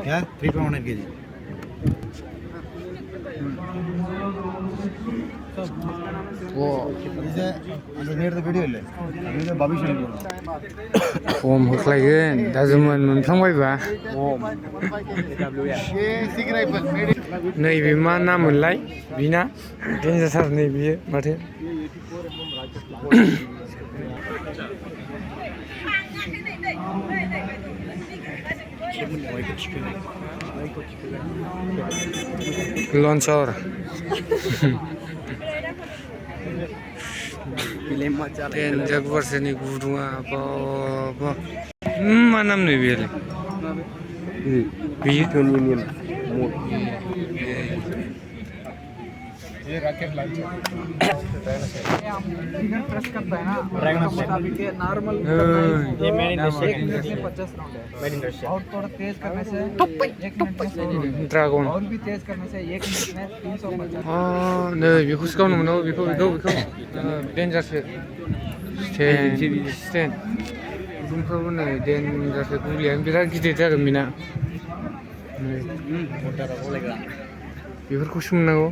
क्या 3.1 kg वो इसे अंदर तो वीडियो ले अभी तो भविष्य में ओम होख्लायगोन दा जोमोन मोनफ्लांबायबा नैबे मा नाममोनलाय बिना डेन्जारथार नै बियो माथो लन्चर डेन्जार बारसेनि गुदुङा बाबा मा नाम नै बेलाय बियो ये रॉकेट लॉन्चर इधर प्रेस करता है ना अभी के नॉर्मल ये मेड इन रशिया 1 मिनट में 50 राउंड है मेड इन रशिया और थोड़ा तेज करने से 1 मिनट में ड्रागन और भी तेज करने से 1 मिनट में 350 नै बेखौसो गावनो मोनो बेखौ डेन्जारसो स्टेन गुदुंफ्रावबो नै डेन्जारसो गुलियानो बिराद गिदिर जागोन बेना बेफोरखौसो मोननांगौ